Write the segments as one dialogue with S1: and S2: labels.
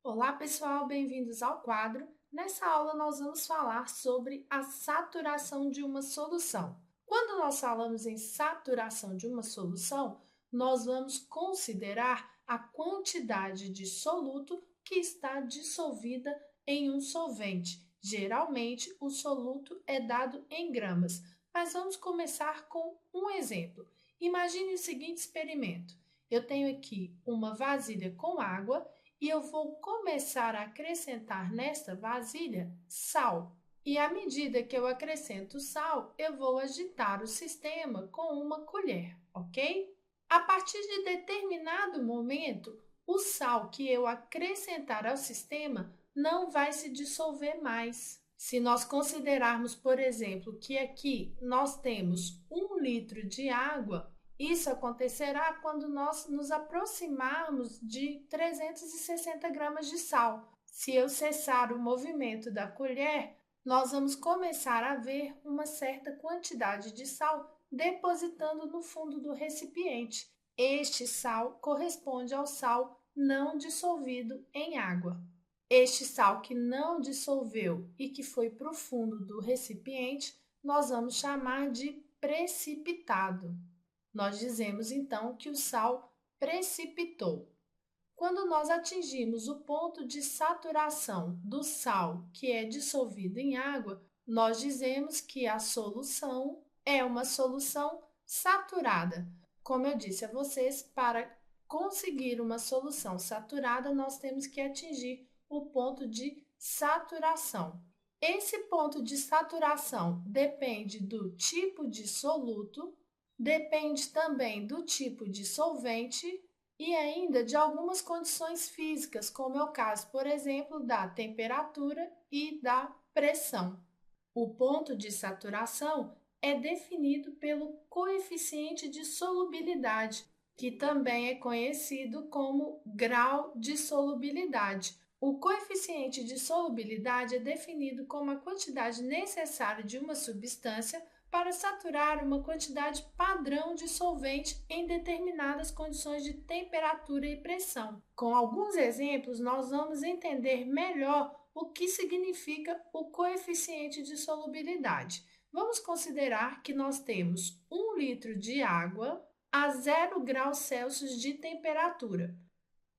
S1: Olá, pessoal, bem-vindos ao quadro. Nessa aula, nós vamos falar sobre a saturação de uma solução. Quando nós falamos em saturação de uma solução, nós vamos considerar a quantidade de soluto que está dissolvida em um solvente. Geralmente, o soluto é dado em gramas, mas vamos começar com um exemplo. Imagine o seguinte experimento. Eu tenho aqui uma vasilha com água e eu vou começar a acrescentar nesta vasilha sal. E à medida que eu acrescento sal, eu vou agitar o sistema com uma colher, ok? A partir de determinado momento, o sal que eu acrescentar ao sistema não vai se dissolver mais. Se nós considerarmos, por exemplo, que aqui nós temos 1 litro de água, isso acontecerá quando nós nos aproximarmos de 360 gramas de sal. Se eu cessar o movimento da colher, nós vamos começar a ver uma certa quantidade de sal depositando no fundo do recipiente. Este sal corresponde ao sal não dissolvido em água. Este sal que não dissolveu e que foi para o fundo do recipiente, nós vamos chamar de precipitado. Nós dizemos então que o sal precipitou. Quando nós atingimos o ponto de saturação do sal que é dissolvido em água, nós dizemos que a solução é uma solução saturada. Como eu disse a vocês, para conseguir uma solução saturada, nós temos que atingir o ponto de saturação. Esse ponto de saturação depende do tipo de soluto, depende também do tipo de solvente e ainda de algumas condições físicas, como é o caso, por exemplo, da temperatura e da pressão. O ponto de saturação é definido pelo coeficiente de solubilidade, que também é conhecido como grau de solubilidade. O coeficiente de solubilidade é definido como a quantidade necessária de uma substância para saturar uma quantidade padrão de solvente em determinadas condições de temperatura e pressão. Com alguns exemplos, nós vamos entender melhor o que significa o coeficiente de solubilidade. Vamos considerar que nós temos 1 litro de água a 0 graus Celsius de temperatura.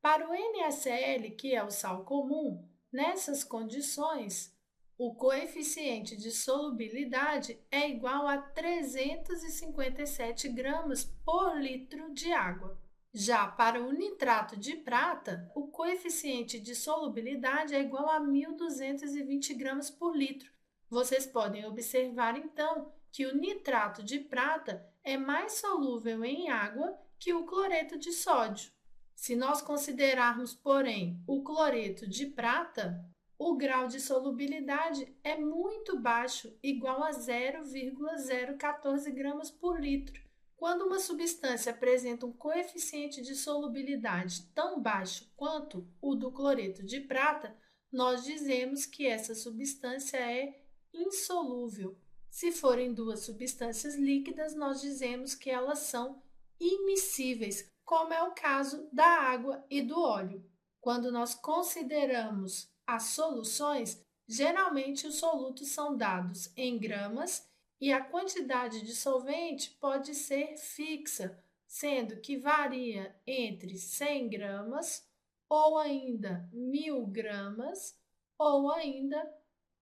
S1: Para o NaCl, que é o sal comum, nessas condições, o coeficiente de solubilidade é igual a 357 gramas por litro de água. Já para o nitrato de prata, o coeficiente de solubilidade é igual a 1.220 gramas por litro. Vocês podem observar, então, que o nitrato de prata é mais solúvel em água que o cloreto de sódio. Se nós considerarmos, porém, o cloreto de prata, o grau de solubilidade é muito baixo, igual a 0,014 gramas por litro. Quando uma substância apresenta um coeficiente de solubilidade tão baixo quanto o do cloreto de prata, nós dizemos que essa substância é insolúvel. Se forem duas substâncias líquidas, nós dizemos que elas são immiscíveis, como é o caso da água e do óleo. Quando nós consideramos as soluções, geralmente os solutos são dados em gramas e a quantidade de solvente pode ser fixa, sendo que varia entre 100 gramas ou ainda 1.000 gramas ou ainda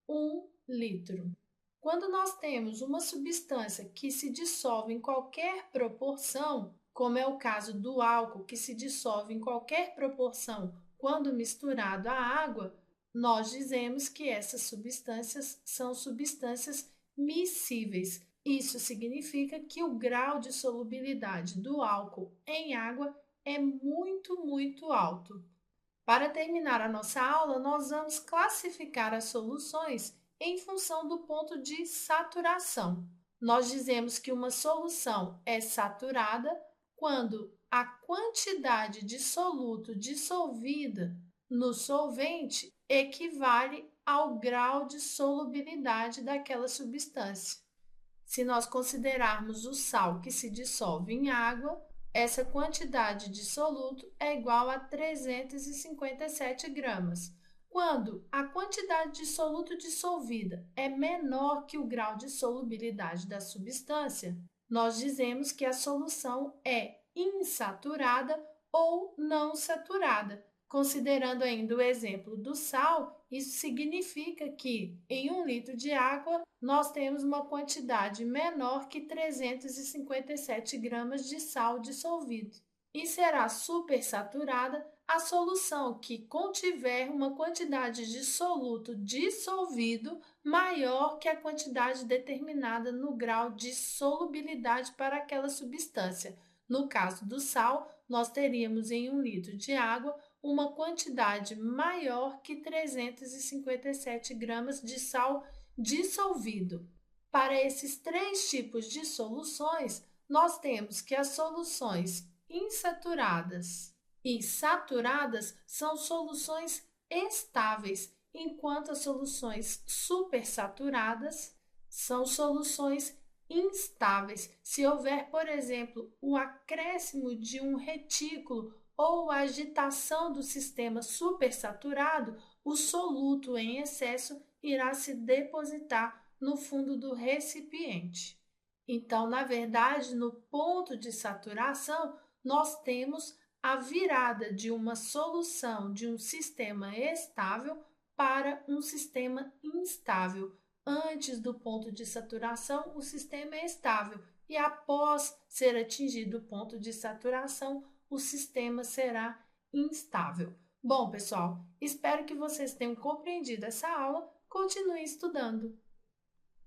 S1: 1 litro. Quando nós temos uma substância que se dissolve em qualquer proporção, como é o caso do álcool, que se dissolve em qualquer proporção quando misturado à água, nós dizemos que essas substâncias são substâncias miscíveis. Isso significa que o grau de solubilidade do álcool em água é muito alto. Para terminar a nossa aula, nós vamos classificar as soluções em função do ponto de saturação. Nós dizemos que uma solução é saturada quando a quantidade de soluto dissolvida no solvente equivale ao grau de solubilidade daquela substância. Se nós considerarmos o sal que se dissolve em água, essa quantidade de soluto é igual a 357 gramas. Quando a quantidade de soluto dissolvida é menor que o grau de solubilidade da substância, nós dizemos que a solução é insaturada ou não saturada. Considerando ainda o exemplo do sal, isso significa que em 1 litro de água nós temos uma quantidade menor que 357 gramas de sal dissolvido. E será supersaturada a solução que contiver uma quantidade de soluto dissolvido maior que a quantidade determinada no grau de solubilidade para aquela substância. No caso do sal, nós teríamos em 1 litro de água uma quantidade maior que 357 gramas de sal dissolvido. Para esses três tipos de soluções, nós temos que as soluções insaturadas e saturadas são soluções estáveis, enquanto as soluções supersaturadas são soluções instáveis. Se houver, por exemplo, o acréscimo de um retículo ou a agitação do sistema supersaturado, o soluto em excesso irá se depositar no fundo do recipiente. Então, na verdade, no ponto de saturação, nós temos a virada de uma solução de um sistema estável para um sistema instável. Antes do ponto de saturação, o sistema é estável e após ser atingido o ponto de saturação, o sistema será instável. Bom, pessoal, espero que vocês tenham compreendido essa aula. Continue estudando!